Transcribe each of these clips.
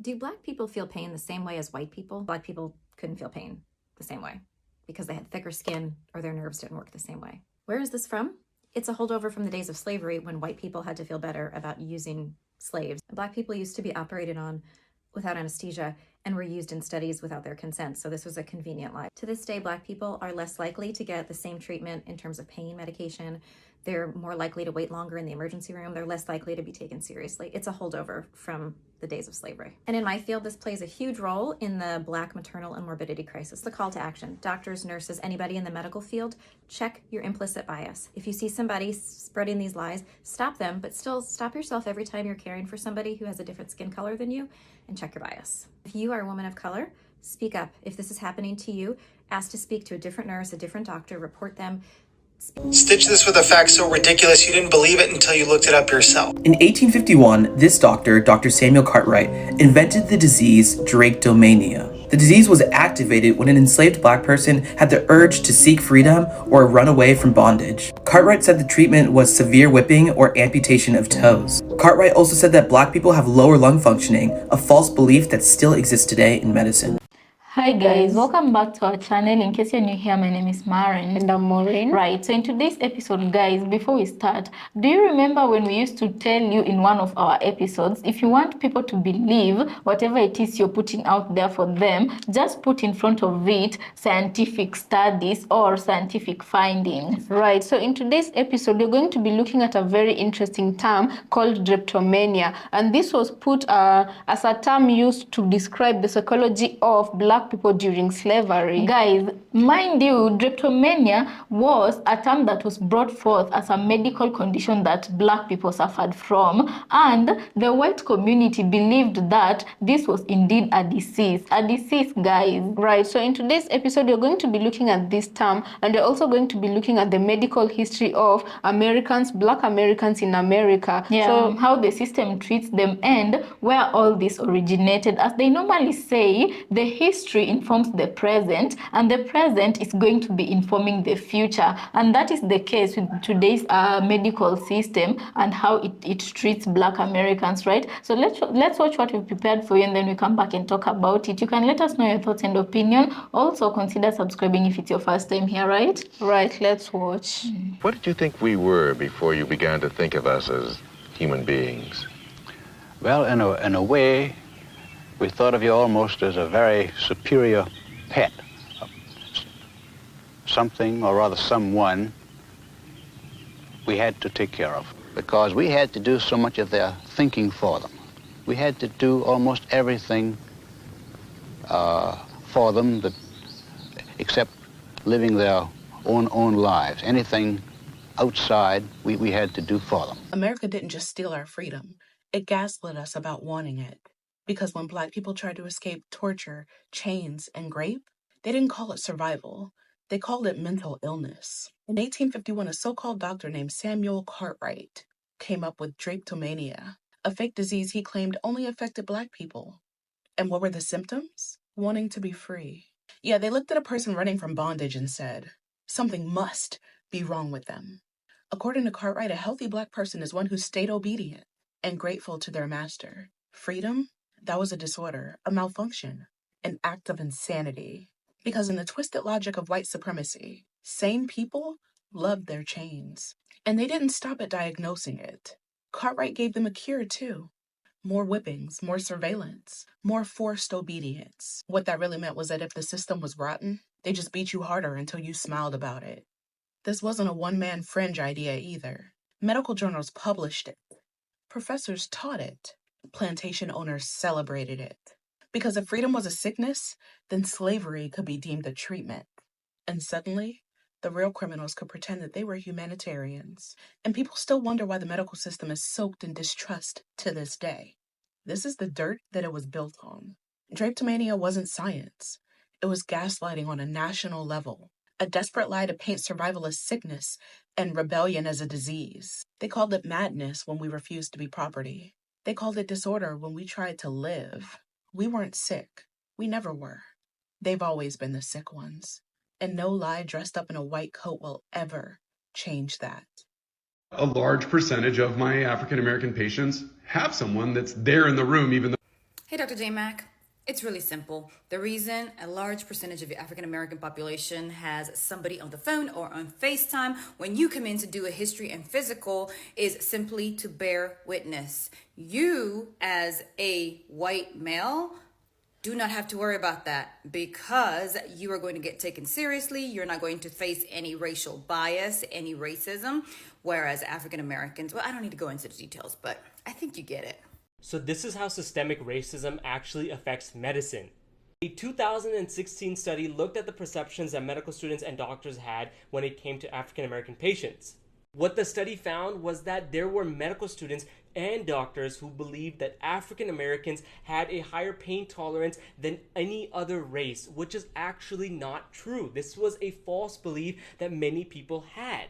Do Black people feel pain the same way as white people? Black people couldn't feel pain the same way because they had thicker skin or their nerves didn't work the same way. Where is this from? It's a holdover from the days of slavery when white people had to feel better about using slaves. Black people used to be operated on without anesthesia and were used in studies without their consent, so this was a convenient lie. To this day, Black people are less likely to get the same treatment in terms of pain medication. They're more likely to wait longer in the emergency room. They're less likely to be taken seriously. It's a holdover from the days of slavery. And in my field, this plays a huge role in the Black maternal and morbidity crisis. The call to action, doctors, nurses, anybody in the medical field, check your implicit bias. If you see somebody spreading these lies, stop them, but still stop yourself every time you're caring for somebody who has a different skin color than you and check your bias. If you are a woman of color, speak up. If this is happening to you, ask to speak to a different nurse, a different doctor, report them. Stitch this with a fact so ridiculous you didn't believe it until you looked it up yourself. In 1851, this doctor, Dr. Samuel Cartwright, invented the disease drapetomania. The disease was activated when an enslaved Black person had the urge to seek freedom or run away from bondage. Cartwright said the treatment was severe whipping or amputation of toes. Cartwright also said that Black people have lower lung functioning, a false belief that still exists today in medicine. Hi guys, welcome back to our channel. In case you're new here, my name is Maren. And I'm Maureen. Right, so in today's episode, guys, before we start, do you remember when we used to tell you in one of our episodes, if you want people to believe whatever it is you're putting out there for them, just put in front of it scientific studies or scientific findings. Right, so in today's episode, we're going to be looking at a very interesting term called drapetomania. And this was put as a term used to describe the psychology of Black people during slavery. Guys, mind you, drapetomania was a term that was brought forth as a medical condition that Black people suffered from, and the white community believed that this was indeed a disease, guys. Right, so in today's episode, we're going to be looking at this term, and we're also going to be looking at the medical history of Americans, Black Americans in America. Yeah. So how the system treats them and where all this originated. As they normally say, the history informs the present, and the present is going to be informing the future, and that is the case with today's medical system and how it treats Black Americans, right? So let's watch what we've prepared for you, and then we come back and talk about it. You can let us know your thoughts and opinion. Also consider subscribing if it's your first time here, right? Right, let's watch. What did you think we were before you began to think of us as human beings? Well, in a way, we thought of you almost as a very superior pet, something, or rather someone, we had to take care of. Because we had to do so much of their thinking for them. We had to do almost everything for them that, except living their own lives. Anything outside, we had to do for them. America didn't just steal our freedom. It gaslit us about wanting it. Because when Black people tried to escape torture, chains, and rape, they didn't call it survival. They called it mental illness. In 1851, a so-called doctor named Samuel Cartwright came up with drapetomania, a fake disease he claimed only affected Black people. And what were the symptoms? Wanting to be free. Yeah, they looked at a person running from bondage and said, something must be wrong with them. According to Cartwright, a healthy Black person is one who stayed obedient and grateful to their master. Freedom? That was a disorder, a malfunction, an act of insanity. Because in the twisted logic of white supremacy, sane people loved their chains. And they didn't stop at diagnosing it. Cartwright gave them a cure too. More whippings, more surveillance, more forced obedience. What that really meant was that if the system was rotten, they just beat you harder until you smiled about it. This wasn't a one-man fringe idea either. Medical journals published it. Professors taught it. Plantation owners celebrated it. Because if freedom was a sickness, then slavery could be deemed a treatment. And suddenly, the real criminals could pretend that they were humanitarians. And people still wonder why the medical system is soaked in distrust to this day. This is the dirt that it was built on. Drapetomania wasn't science. It was gaslighting on a national level. A desperate lie to paint survival as sickness and rebellion as a disease. They called it madness when we refused to be property. They called it disorder when we tried to live. We weren't sick. We never were. They've always been the sick ones. And no lie dressed up in a white coat will ever change that. A large percentage of my African American patients have someone that's there in the room, even though. Hey, Dr. J. Mac. It's really simple. The reason a large percentage of the African American population has somebody on the phone or on FaceTime when you come in to do a history and physical is simply to bear witness. You, as a white male, do not have to worry about that because you are going to get taken seriously. You're not going to face any racial bias, any racism. Whereas African Americans, well, I don't need to go into the details, but I think you get it. So this is how systemic racism actually affects medicine. A 2016 study looked at the perceptions that medical students and doctors had when it came to African American patients. What the study found was that there were medical students and doctors who believed that African Americans had a higher pain tolerance than any other race, which is actually not true. This was a false belief that many people had.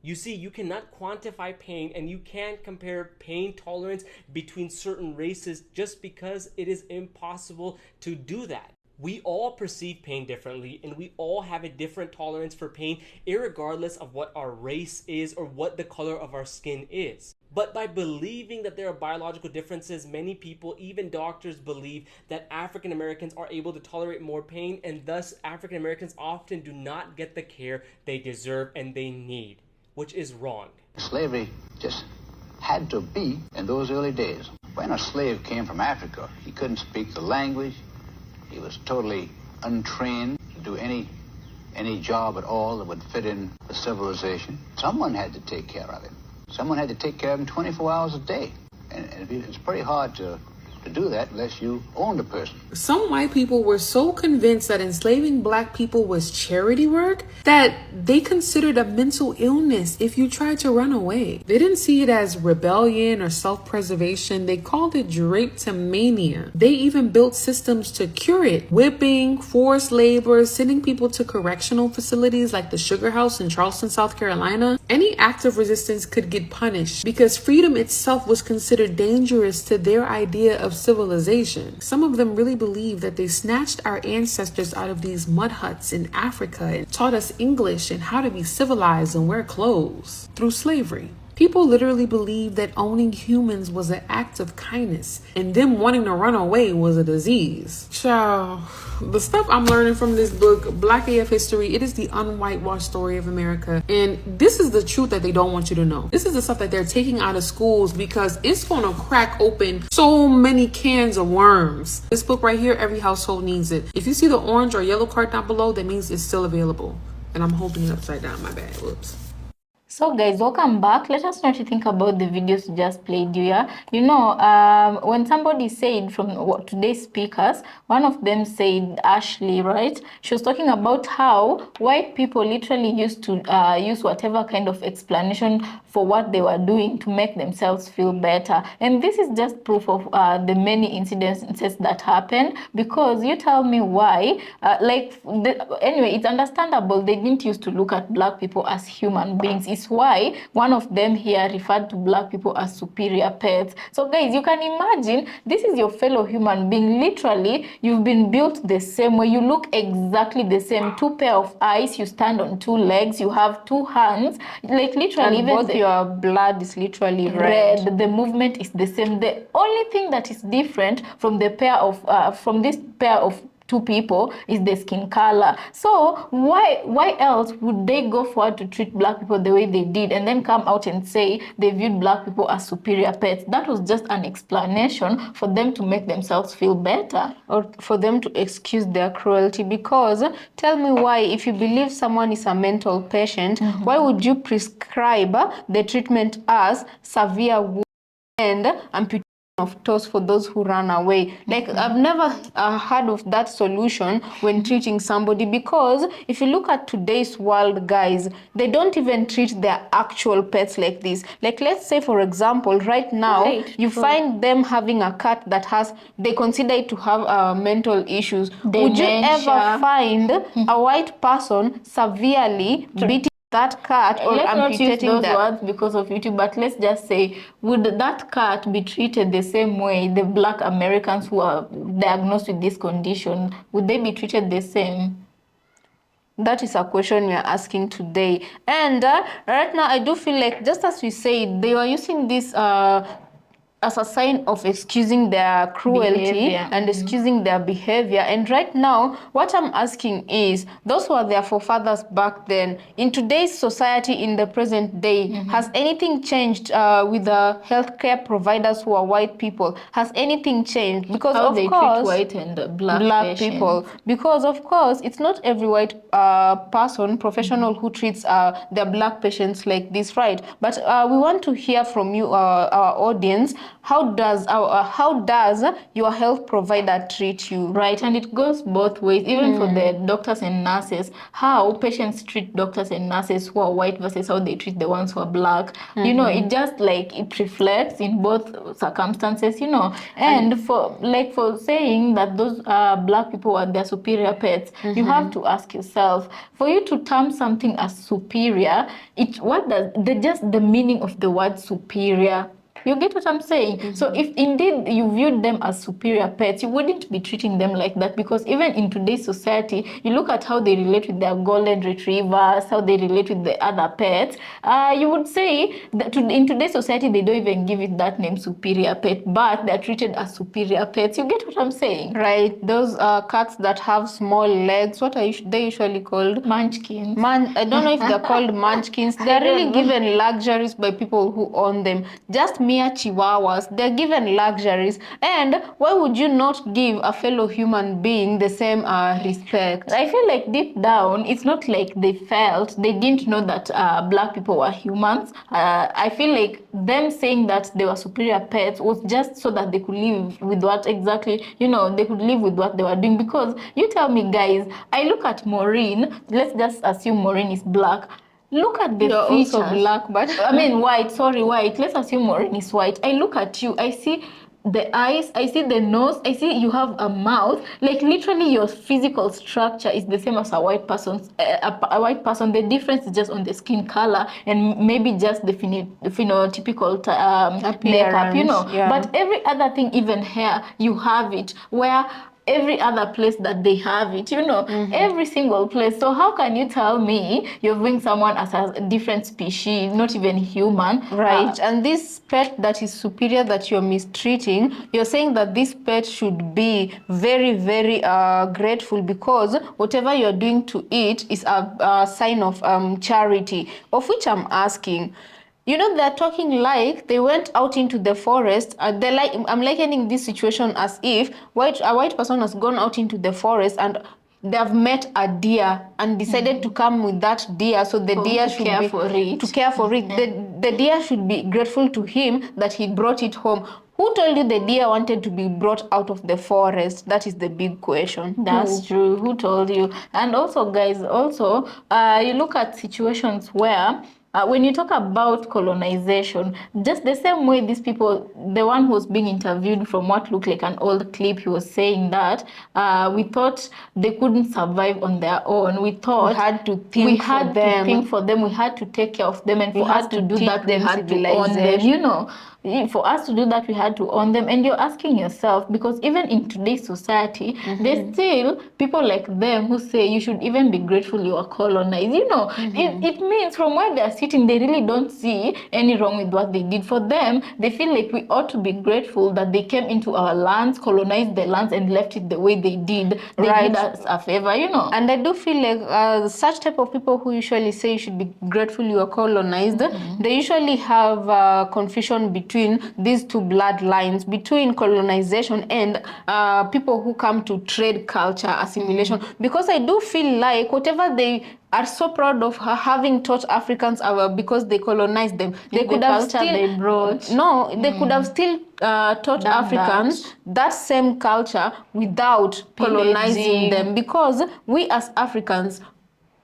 You see, you cannot quantify pain and you can't compare pain tolerance between certain races just because it is impossible to do that. We all perceive pain differently and we all have a different tolerance for pain irregardless of what our race is or what the color of our skin is. But by believing that there are biological differences, many people, even doctors, believe that African Americans are able to tolerate more pain and thus African Americans often do not get the care they deserve and they need, which is wrong. Slavery just had to be in those early days. When a slave came from Africa, he couldn't speak the language. He was totally untrained to do any job at all that would fit in the civilization. Someone had to take care of him. Someone had to take care of him 24 hours a day. And it's pretty hard to do that unless you owned a person. Some white people were so convinced that enslaving black people was charity work that they considered a mental illness if you tried to run away. They didn't see it as rebellion or self-preservation. They called it drapetomania. They even built systems to cure it. Whipping, forced labor, sending people to correctional facilities like the Sugar House in Charleston, South Carolina. Any act of resistance could get punished because freedom itself was considered dangerous to their idea of civilization. Some of them really believe that they snatched our ancestors out of these mud huts in Africa and taught us English and how to be civilized and wear clothes through slavery. People literally believed that owning humans was an act of kindness and them wanting to run away was a disease. Child, the stuff I'm learning from this book, Black AF History, it is the unwhitewashed story of America. And this is the truth that they don't want you to know. This is the stuff that they're taking out of schools because it's going to crack open so many cans of worms. This book right here, every household needs it. If you see the orange or yellow card down below, that means it's still available. And I'm holding it upside down, my bad, whoops. So guys, welcome back. Let us know what you think about the videos you just played here. You know, when somebody said from today's speakers, one of them said, Ashley, right? She was talking about how white people literally used to use whatever kind of explanation for what they were doing to make themselves feel better. And this is just proof of the many incidences that happened, because you tell me why, anyway, it's understandable they didn't used to look at black people as human beings. It's why one of them here referred to black people as superior pets. So guys, you can imagine this is your fellow human being. Literally, you've been built the same way. You look exactly the same. Two pair of eyes, you stand on two legs, you have two hands. Like literally, and even both your blood is literally red. The movement is the same. The only thing that is different from the pair of from this pair of two people is the skin color. So why else would they go forward to treat black people the way they did and then come out and say they viewed black people as superior pets? That was just an explanation for them to make themselves feel better, or for them to excuse their cruelty. Because tell me why, if you believe someone is a mental patient, why would you prescribe the treatment as severe wound and amputation of toes for those who run away? Like, I've never heard of that solution when treating somebody, because if you look at today's world, guys, they don't even treat their actual pets like this. Like, let's say for example, right now, you find them having a cat that they consider it to have mental issues. Dementia. Would you ever find a white person severely beating that cat or let's amputating not use those words because of YouTube, but let's just say, would that cat be treated the same way the black Americans who are diagnosed with this condition, would they be treated the same? That is a question we are asking today. And right now, I do feel like, just as we said, they were using this as a sign of excusing their cruelty Behavior. and excusing their behavior. And right now, what I'm asking is, those who are their forefathers back then, in today's society, in the present day, has anything changed with the healthcare providers who are white people? Has anything changed? Because How of they course, treat white and black people. patients. Because of course, it's not every white person, professional, who treats their black patients like this, right? But we want to hear from you, our audience. How does your health provider treat you? Right, and it goes both ways, even for the doctors and nurses, how patients treat doctors and nurses who are white versus how they treat the ones who are black. You know, it just like it reflects in both circumstances, you know. And for saying that those black people are their superior pets, you have to ask yourself, for you to term something as superior, what does the meaning of the word superior? You get what I'm saying? So if indeed you viewed them as superior pets, you wouldn't be treating them like that, because even in today's society, you look at how they relate with their golden retrievers, how they relate with the other pets. You would say that in today's society, they don't even give it that name, superior pet, but they're treated as superior pets. You get what I'm saying? Right. Those cats that have small legs, what are they usually called? Munchkins. I don't know if they're called munchkins. They're really given luxuries by people who own them. Just mere chihuahuas, they're given luxuries. And why would you not give a fellow human being the same respect? I feel like deep down, it's not like they didn't know that black people were humans. I feel like them saying that they were superior pets was just so that they could live with what exactly, they could live with what they were doing. Because you tell me, guys, I look at Maureen, let's just assume Maureen is black. Look at the You're features. also black, but I mean white. Sorry, white. Let's assume Maureen is white. I look at you. I see the eyes. I see the nose. I see you have a mouth. Like literally, your physical structure is the same as a white person's. A white person. The difference is just on the skin color and maybe just the phenotypical makeup. Yeah. But every other thing, even hair, you have it. Where every other place that they have it, every single place. So how can you tell me you're viewing someone as a different species, not even human? Right. And this pet that is superior that you're mistreating, you're saying that this pet should be very, very grateful, because whatever you're doing to it is a sign of charity, of which I'm asking. They're talking like they went out into the forest. I'm likening this situation as if a white person has gone out into the forest and they have met a deer and decided to come with that deer. So the deer should care be for it. To care for it. The deer should be grateful to him that he brought it home. Who told you the deer wanted to be brought out of the forest? That is the big question. That's true. Who told you? And also, guys, you look at situations where when you talk about colonization, just the same way these people, the one who was being interviewed, from what looked like an old clip, he was saying that we thought they couldn't survive on their own. We thought we had to think for them. We had to take care of them, and for us to do that, we had to own them. For us to do that, we had to own them. And you're asking yourself, because even in today's society, there's still people like them who say you should even be grateful you are colonized. It means from where they're sitting, they really don't see any wrong with what they did. For them, they feel like we ought to be grateful that they came into our lands, colonized the lands, and left it the way they did. They did us a favor, And I do feel like such type of people who usually say you should be grateful you are colonized, they usually have confusion between these two bloodlines, between colonization and people who come to trade culture assimilation. Because I do feel like whatever they are so proud of having taught Africans because they colonized them, they could have still could have still taught Africans that same culture without colonizing them. Because we as Africans,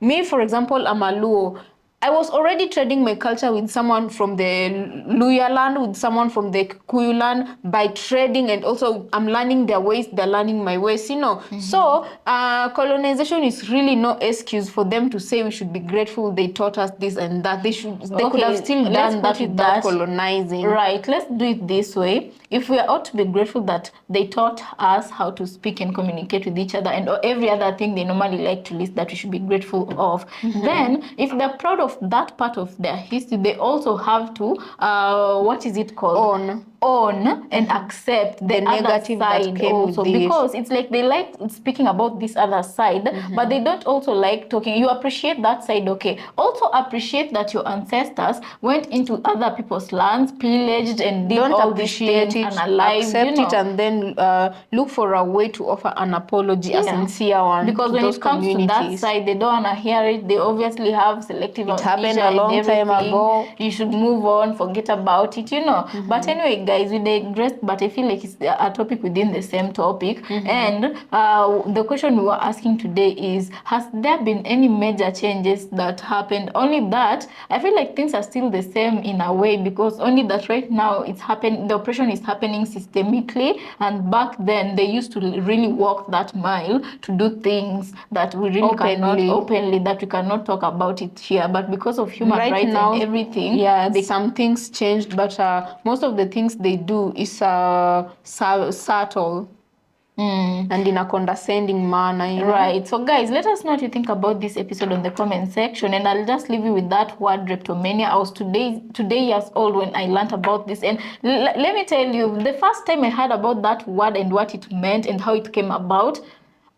me for example, I'm a Luo. I was already trading my culture with someone from the Luya land, with someone from the Kikuyu land, by trading, and also I'm learning their ways, they're learning my ways, So colonization is really no excuse for them to say we should be grateful they taught us this and that. They could have still done that without colonizing. Right, let's do it this way. If we ought to be grateful that they taught us how to speak and communicate with each other, and every other thing they normally like to list that we should be grateful of, then if they're proud of of that part of their history, they also have to, what is it called? Own and accept the other negative that side came also, with it. because it's like they like speaking about this other side, but they don't also like talking. You appreciate that side, okay. Also appreciate that your ancestors went into other people's lands, pillaged, and did Don't all these appreciate things it, and alive, accept you know. it, and then look for a way to offer an apology, a sincere one, because to when those it comes to that communities. side, they don't want to hear it. They obviously have selective It happened amnesia a long and time everything. ago. You should move on, forget about it, you know. But anyway, guys, we digressed, but I feel like it's a topic within the same topic. And the question we were asking today is, has there been any major changes that happened? Only that I feel like things are still the same in a way, because only that right now it's happening, the oppression is happening systemically, and back then they used to really walk that mile to do things that we really cannot openly, that we cannot talk about it here. But because of human rights now, and everything, some things changed, but most of the things they do is subtle. And in a condescending manner, you know? Right. So guys, let us know what you think about this episode on the comment section, and I'll just leave you with that word, drapetomania. I was today years old when I learned about this, and let me tell you, the first time I heard about that word and what it meant and how it came about,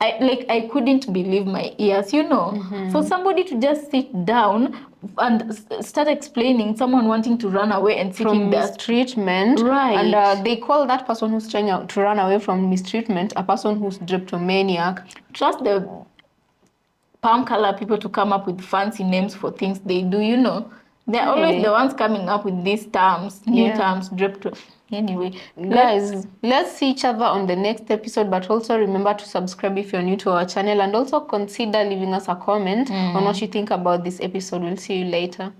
I couldn't believe my ears, you know. For somebody to just sit down and start explaining someone wanting to run away and seeking from mistreatment, right? And they call that person who's trying to run away from mistreatment a person who's drapetomaniac. Trust the palm color people to come up with fancy names for things they do, you know. They're always the ones coming up with these terms, new terms, Anyway, guys, let's see each other on the next episode, but also remember to subscribe if you're new to our channel, and also consider leaving us a comment on what you think about this episode. We'll see you later.